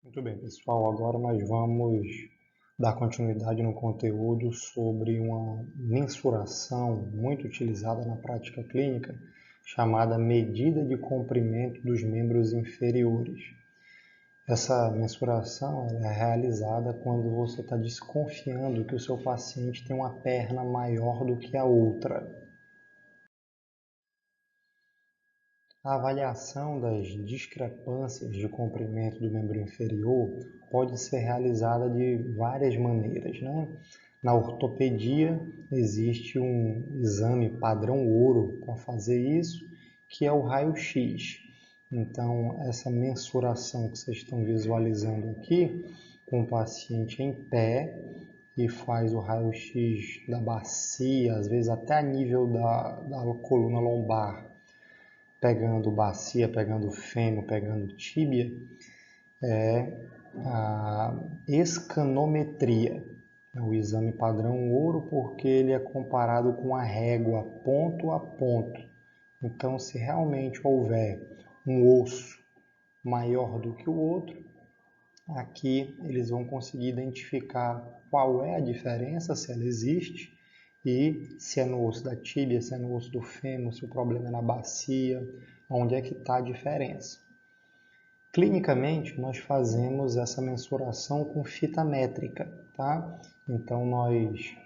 Muito bem, pessoal. Agora nós vamos dar continuidade no conteúdo sobre uma mensuração muito utilizada na prática clínica, chamada medida de comprimento dos membros inferiores. Essa mensuração é realizada quando você está desconfiando que o seu paciente tem uma perna maior do que a outra. A avaliação das discrepâncias de comprimento do membro inferior pode ser realizada de várias maneiras, né? Na ortopedia existe um exame padrão ouro para fazer isso, que é o raio-x. Então, essa mensuração que vocês estão visualizando aqui, com o paciente em pé, e faz o raio-x da bacia, às vezes até a nível da coluna lombar, pegando bacia, pegando fêmur, pegando tíbia, é a escanometria. É o exame padrão ouro porque ele é comparado com a régua ponto a ponto. Então, se realmente houver um osso maior do que o outro, aqui eles vão conseguir identificar qual é a diferença, se ela existe, e se é no osso da tíbia, se é no osso do fêmur, se o problema é na bacia, onde é que está a diferença. Clinicamente, nós fazemos essa mensuração com fita métrica, tá? Então, nós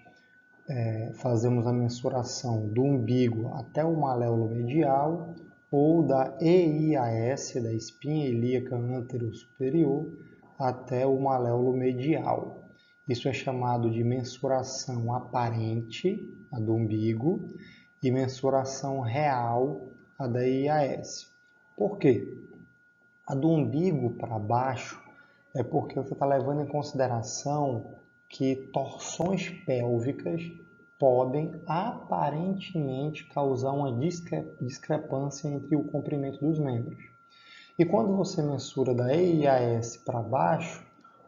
fazemos a mensuração do umbigo até o maléolo medial ou da EIAS, da espinha ilíaca antero-superior, até o maléolo medial. Isso é chamado de mensuração aparente, a do umbigo, e mensuração real, a da EIAS. Por quê? A do umbigo para baixo é porque você está levando em consideração que torções pélvicas podem aparentemente causar uma discrepância entre o comprimento dos membros. E quando você mensura da EIAS para baixo,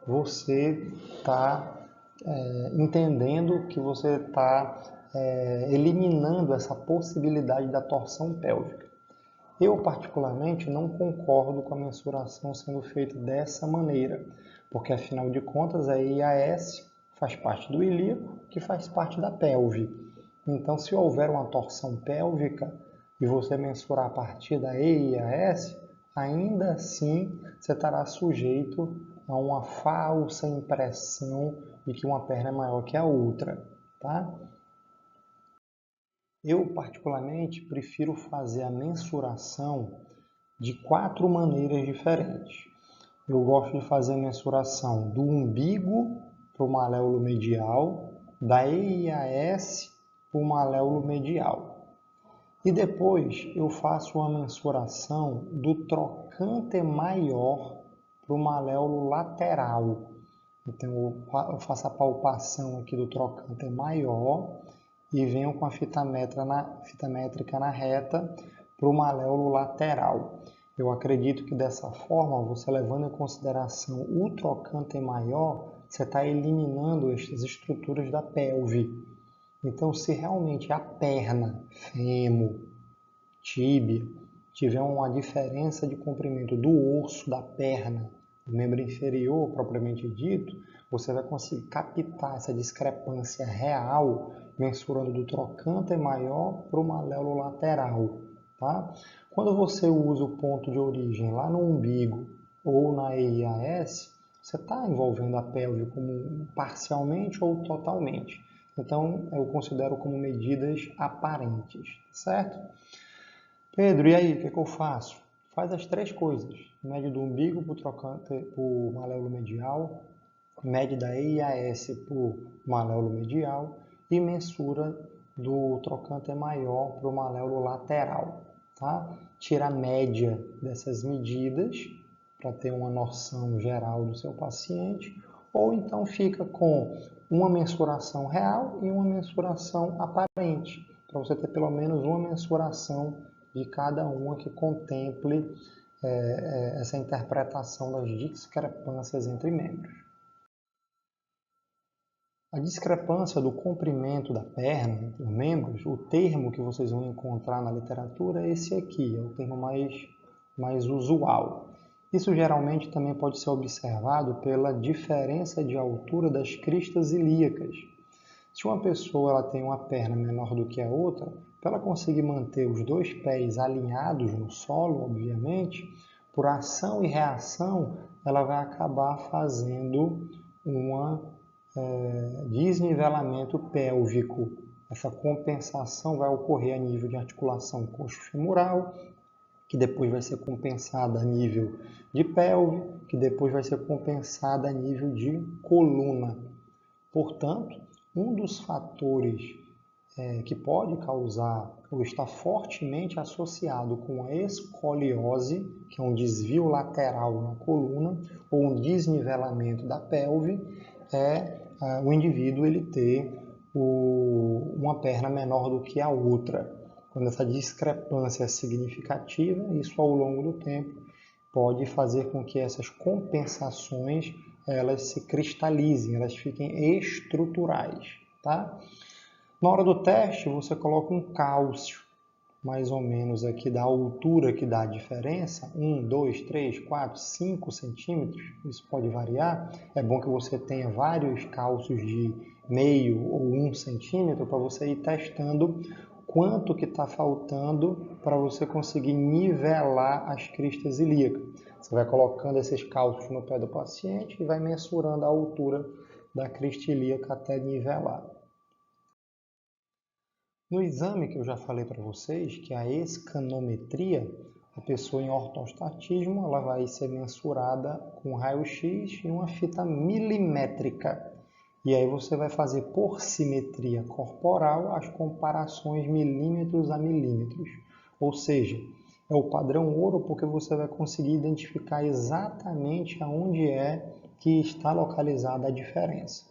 você está entendendo que você está eliminando essa possibilidade da torção pélvica. Eu, particularmente, não concordo com a mensuração sendo feita dessa maneira, porque, afinal de contas, a EIAS faz parte do ilíaco, que faz parte da pelve. Então, se houver uma torção pélvica e você mensurar a partir da EIAS, ainda assim você estará sujeito a uma falsa impressão de que uma perna é maior que a outra, tá? Eu, particularmente, prefiro fazer a mensuração de 4 maneiras diferentes. Eu gosto de fazer a mensuração do umbigo para o maléolo medial, da EIAS para o maléolo medial. E depois eu faço uma mensuração do trocante maior para o maléolo lateral. Então eu faço a palpação aqui do trocante maior e venho com a fita métrica na reta para o maléolo lateral. Eu acredito que dessa forma, você levando em consideração o trocante maior, você está eliminando estas estruturas da pelve. Então, se realmente a perna, fêmur, tíbia, tiver uma diferença de comprimento do osso da perna, do membro inferior propriamente dito, você vai conseguir captar essa discrepância real mensurando do trocante maior para o maléolo lateral. Tá? Quando você usa o ponto de origem lá no umbigo ou na EIAS, você está envolvendo a pelve como parcialmente ou totalmente. Então, eu considero como medidas aparentes, certo? Pedro, e aí, o que eu faço? Faz as 3 coisas. Mede do umbigo para o trocante, para o maléolo medial, mede da EIAS para o maléolo medial e mensura do trocante maior para o maléolo lateral. Tá? Tira a média dessas medidas para ter uma noção geral do seu paciente, ou então fica com uma mensuração real e uma mensuração aparente, para você ter pelo menos uma mensuração de cada uma que contemple essa interpretação das discrepâncias entre membros. A discrepância do comprimento da perna entre os membros, o termo que vocês vão encontrar na literatura é esse aqui, é o termo mais usual. Isso geralmente também pode ser observado pela diferença de altura das cristas ilíacas. Se uma pessoa ela tem uma perna menor do que a outra, para ela conseguir manter os dois pés alinhados no solo, obviamente, por ação e reação, ela vai acabar fazendo um desnivelamento pélvico. Essa compensação vai ocorrer a nível de articulação coxo-femoral, que depois vai ser compensada a nível de pelve, que depois vai ser compensada a nível de coluna. Portanto, um dos fatores que pode causar ou está fortemente associado com a escoliose, que é um desvio lateral na coluna, ou um desnivelamento da pelve, é o indivíduo ele ter uma perna menor do que a outra. Quando essa discrepância é significativa, isso ao longo do tempo pode fazer com que essas compensações elas se cristalizem, elas fiquem estruturais, tá? Na hora do teste, você coloca um cálcio, mais ou menos aqui da altura que dá a diferença, 1, 2, 3, 4, 5 centímetros, isso pode variar. É bom que você tenha vários cálcios de meio ou 1 centímetro para você ir testando quanto que está faltando para você conseguir nivelar as cristas ilíacas. Você vai colocando esses cálcios no pé do paciente e vai mensurando a altura da crista ilíaca até nivelar. No exame que eu já falei para vocês, que é a escanometria, a pessoa em ortostatismo ela vai ser mensurada com raio-x e uma fita milimétrica. E aí você vai fazer por simetria corporal as comparações milímetros a milímetros. Ou seja, é o padrão ouro porque você vai conseguir identificar exatamente aonde é que está localizada a diferença.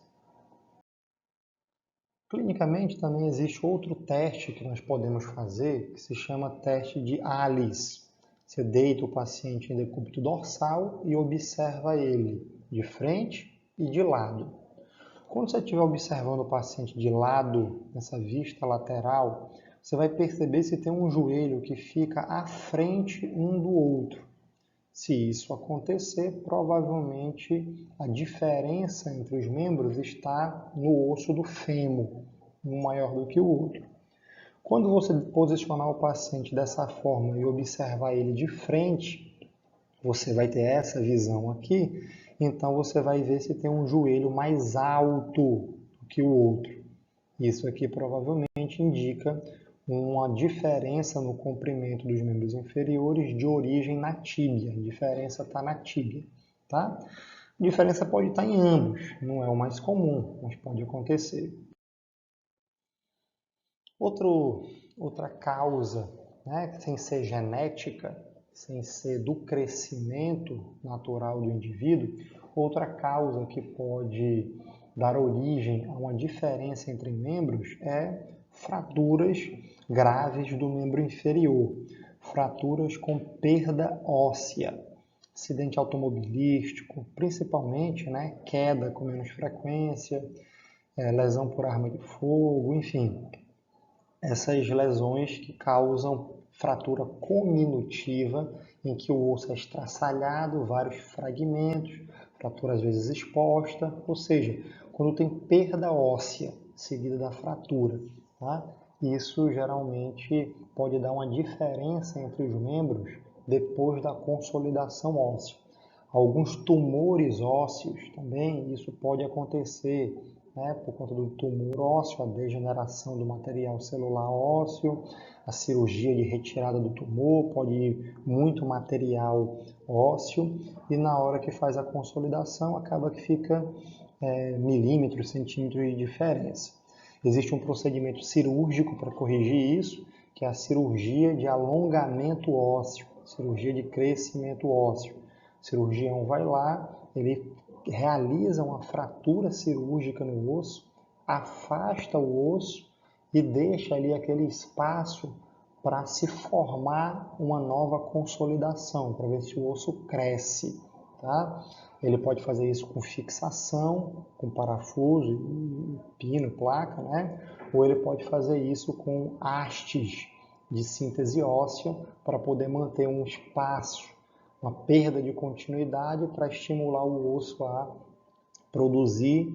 Clinicamente também existe outro teste que nós podemos fazer, que se chama teste de ALICE. Você deita o paciente em decúbito dorsal e observa ele de frente e de lado. Quando você estiver observando o paciente de lado, nessa vista lateral, você vai perceber se tem um joelho que fica à frente um do outro. Se isso acontecer, provavelmente a diferença entre os membros está no osso do fêmur, um maior do que o outro. Quando você posicionar o paciente dessa forma e observar ele de frente, você vai ter essa visão aqui, então você vai ver se tem um joelho mais alto do que o outro. Isso aqui provavelmente indica uma diferença no comprimento dos membros inferiores de origem na tíbia. A diferença está na tíbia, tá? A diferença pode estar em ambos, não é o mais comum, mas pode acontecer. Outra causa, né, sem ser genética, sem ser do crescimento natural do indivíduo, outra causa que pode dar origem a uma diferença entre membros é fraturas graves do membro inferior, fraturas com perda óssea, acidente automobilístico, principalmente, né, queda com menos frequência, lesão por arma de fogo, enfim, essas lesões que causam fratura cominutiva, em que o osso é estraçalhado, vários fragmentos, fratura às vezes exposta, ou seja, quando tem perda óssea seguida da fratura, tá? Isso geralmente pode dar uma diferença entre os membros depois da consolidação óssea. Alguns tumores ósseos também, isso pode acontecer, né, por conta do tumor ósseo, a degeneração do material celular ósseo, a cirurgia de retirada do tumor, pode ir muito material ósseo e na hora que faz a consolidação acaba que fica milímetros, centímetros de diferença. Existe um procedimento cirúrgico para corrigir isso, que é a cirurgia de alongamento ósseo, cirurgia de crescimento ósseo. O cirurgião vai lá, ele realiza uma fratura cirúrgica no osso, afasta o osso e deixa ali aquele espaço para se formar uma nova consolidação, para ver se o osso cresce, tá? Ele pode fazer isso com fixação, com parafuso, pino, placa, né? Ou ele pode fazer isso com hastes de síntese óssea para poder manter um espaço uma perda de continuidade para estimular o osso a produzir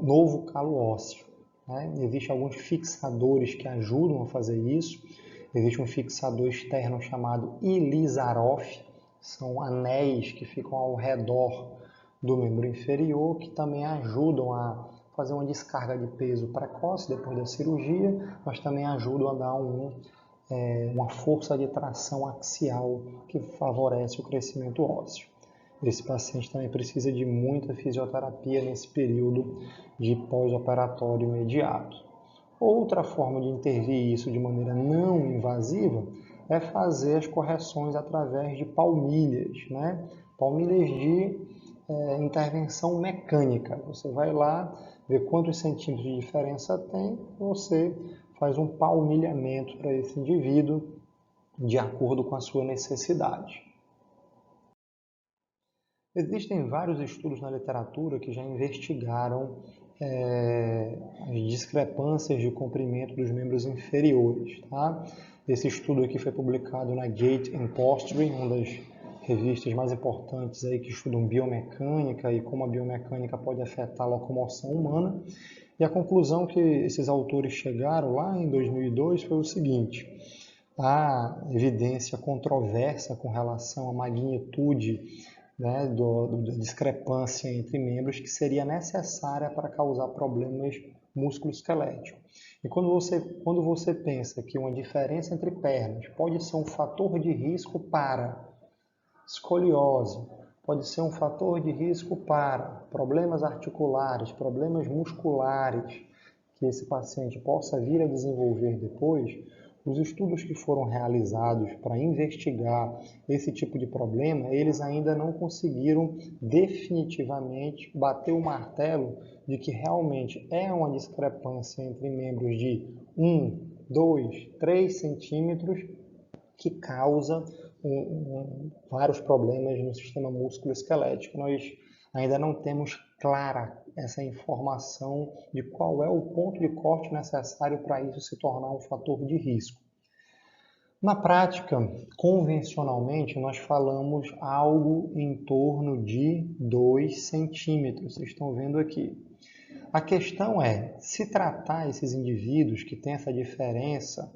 novo calo ósseo. Né? Existem alguns fixadores que ajudam a fazer isso. Existe um fixador externo chamado Ilizarov, são anéis que ficam ao redor do membro inferior, que também ajudam a fazer uma descarga de peso precoce depois da cirurgia, mas também ajudam a dar uma força de tração axial que favorece o crescimento ósseo. Esse paciente também precisa de muita fisioterapia nesse período de pós-operatório imediato. Outra forma de intervir isso de maneira não invasiva é fazer as correções através de palmilhas, né? Palmilhas de intervenção mecânica. Você vai lá, vê quantos centímetros de diferença tem, você faz um palmilhamento para esse indivíduo de acordo com a sua necessidade. Existem vários estudos na literatura que já investigaram as discrepâncias de comprimento dos membros inferiores. Tá? Esse estudo aqui foi publicado na Gait and Posture, uma das revistas mais importantes aí que estudam biomecânica e como a biomecânica pode afetar a locomoção humana. E a conclusão que esses autores chegaram lá em 2002 foi o seguinte: a evidência controversa com relação à magnitude, né, da discrepância entre membros que seria necessária para causar problemas musculoesqueléticos. E quando você pensa que uma diferença entre pernas pode ser um fator de risco para escoliose, pode ser um fator de risco para problemas articulares, problemas musculares que esse paciente possa vir a desenvolver depois, os estudos que foram realizados para investigar esse tipo de problema, eles ainda não conseguiram definitivamente bater o martelo de que realmente é uma discrepância entre membros de 1, 2, 3 centímetros que causa vários problemas no sistema músculo-esquelético. Nós ainda não temos clara essa informação de qual é o ponto de corte necessário para isso se tornar um fator de risco. Na prática, convencionalmente, nós falamos algo em torno de 2 centímetros. Vocês estão vendo aqui. A questão é, se tratar esses indivíduos que têm essa diferença,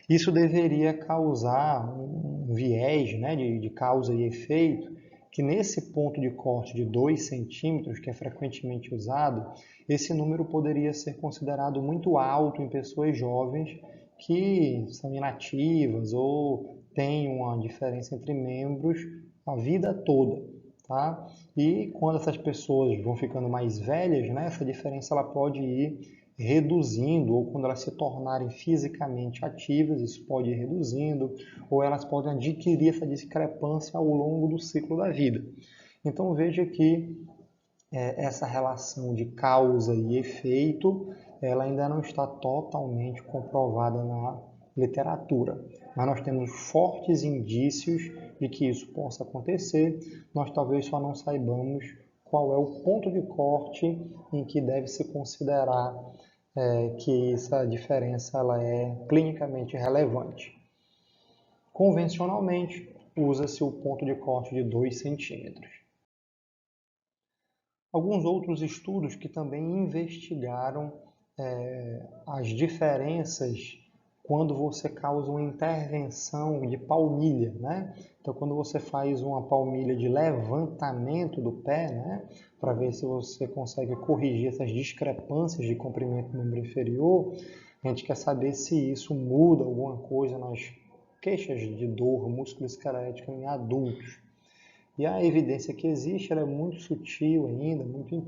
isso deveria causar um viés, né, de causa e efeito, que nesse ponto de corte de 2 centímetros, que é frequentemente usado, esse número poderia ser considerado muito alto em pessoas jovens que são inativas ou têm uma diferença entre membros a vida toda. Tá? E quando essas pessoas vão ficando mais velhas, né, essa diferença ela pode ir reduzindo, ou quando elas se tornarem fisicamente ativas, isso pode ir reduzindo, ou elas podem adquirir essa discrepância ao longo do ciclo da vida. Então veja que essa relação de causa e efeito, ela ainda não está totalmente comprovada na literatura, mas nós temos fortes indícios de que isso possa acontecer, nós talvez só não saibamos qual é o ponto de corte em que deve se considerar que essa diferença ela é clinicamente relevante. Convencionalmente, usa-se o ponto de corte de 2 centímetros. Alguns outros estudos que também investigaram as diferenças quando você causa uma intervenção de palmilha, né? Então, quando você faz uma palmilha de levantamento do pé, né? Para ver se você consegue corrigir essas discrepâncias de comprimento do membro inferior, a gente quer saber se isso muda alguma coisa nas queixas de dor musculoesquelética em adultos. E a evidência que existe ela é muito sutil ainda, muito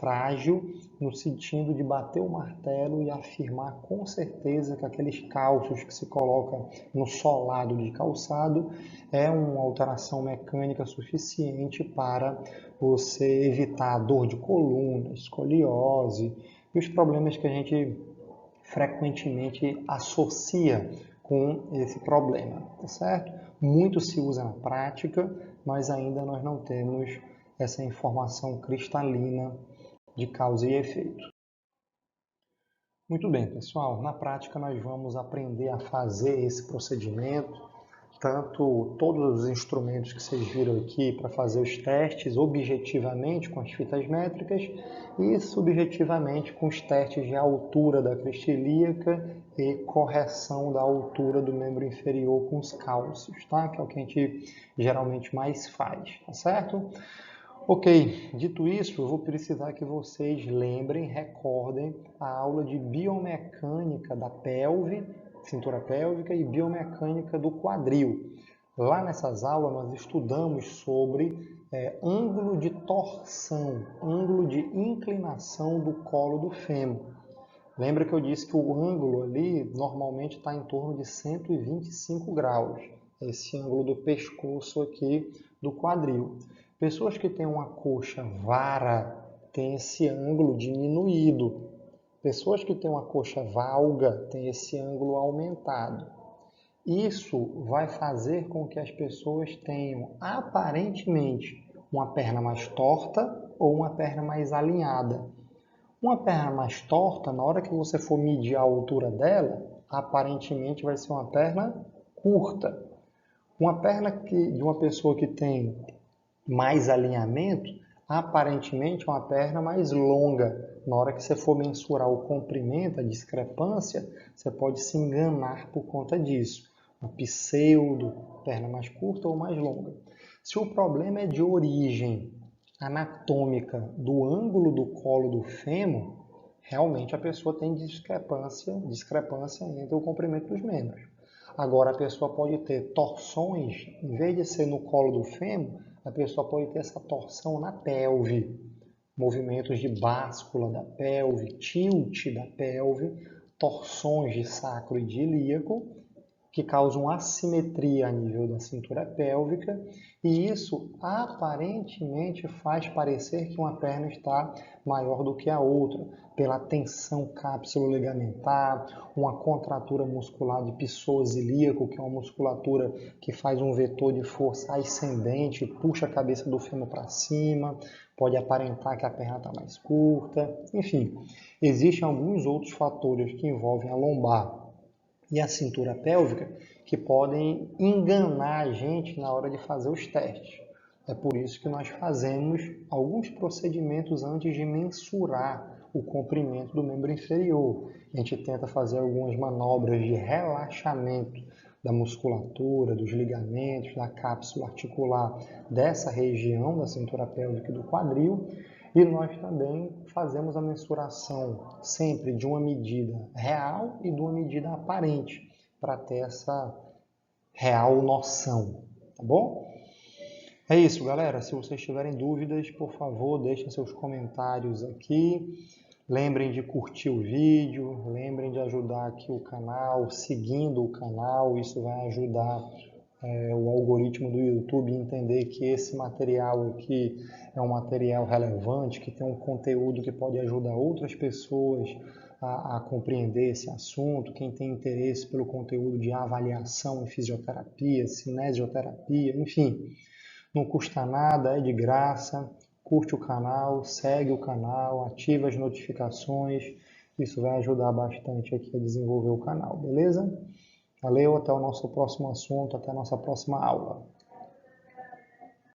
frágil, no sentido de bater o martelo e afirmar com certeza que aqueles calços que se colocam no solado de calçado é uma alteração mecânica suficiente para você evitar dor de coluna, escoliose e os problemas que a gente frequentemente associa com esse problema, tá certo? Muito se usa na prática, mas ainda nós não temos essa informação cristalina de causa e efeito. Muito bem, pessoal. Na prática, nós vamos aprender a fazer esse procedimento tanto todos os instrumentos que vocês viram aqui para fazer os testes objetivamente com as fitas métricas e subjetivamente com os testes de altura da crista ilíaca e correção da altura do membro inferior com os cálcios, tá? Que é o que a gente geralmente mais faz, tá certo? Ok, dito isso, eu vou precisar que vocês lembrem, recordem a aula de biomecânica da pelve, cintura pélvica e biomecânica do quadril. Lá nessas aulas nós estudamos sobre ângulo de torção, ângulo de inclinação do colo do fêmur. Lembra que eu disse que o ângulo ali normalmente está em torno de 125 graus, esse ângulo do pescoço aqui do quadril. Pessoas que têm uma coxa vara têm esse ângulo diminuído. Pessoas que têm uma coxa valga têm esse ângulo aumentado. Isso vai fazer com que as pessoas tenham aparentemente uma perna mais torta ou uma perna mais alinhada. Uma perna mais torta, na hora que você for medir a altura dela, aparentemente vai ser uma perna curta. Uma perna de uma pessoa que tem mais alinhamento, aparentemente é uma perna mais longa. Na hora que você for mensurar o comprimento, a discrepância, você pode se enganar por conta disso. Uma pseudo, perna mais curta ou mais longa. Se o problema é de origem anatômica do ângulo do colo do fêmur, realmente a pessoa tem discrepância entre o comprimento dos membros. Agora, a pessoa pode ter torções, em vez de ser no colo do fêmur, a pessoa pode ter essa torção na pelve, movimentos de báscula da pelve, tilt da pelve, torções de sacro e de ilíaco, que causam assimetria a nível da cintura pélvica, e isso aparentemente faz parecer que uma perna está maior do que a outra, pela tensão capsulo-ligamentar, uma contratura muscular de psoas ilíaco, que é uma musculatura que faz um vetor de força ascendente, puxa a cabeça do fêmur para cima, pode aparentar que a perna está mais curta, enfim, existem alguns outros fatores que envolvem a lombar e a cintura pélvica que podem enganar a gente na hora de fazer os testes. É por isso que nós fazemos alguns procedimentos antes de mensurar o comprimento do membro inferior. A gente tenta fazer algumas manobras de relaxamento da musculatura, dos ligamentos, da cápsula articular dessa região da cintura pélvica e do quadril. E nós também fazemos a mensuração sempre de uma medida real e de uma medida aparente, para ter essa real noção, tá bom? É isso, galera. Se vocês tiverem dúvidas, por favor, deixem seus comentários aqui. Lembrem de curtir o vídeo, lembrem de ajudar aqui o canal, seguindo o canal, isso vai ajudar o algoritmo do YouTube entender que esse material aqui é um material relevante, que tem um conteúdo que pode ajudar outras pessoas a compreender esse assunto. Quem tem interesse pelo conteúdo de avaliação em fisioterapia, cinesioterapia, enfim, não custa nada, é de graça. Curte o canal, segue o canal, ativa as notificações, isso vai ajudar bastante aqui a desenvolver o canal, beleza? Valeu, até o nosso próximo assunto, até a nossa próxima aula.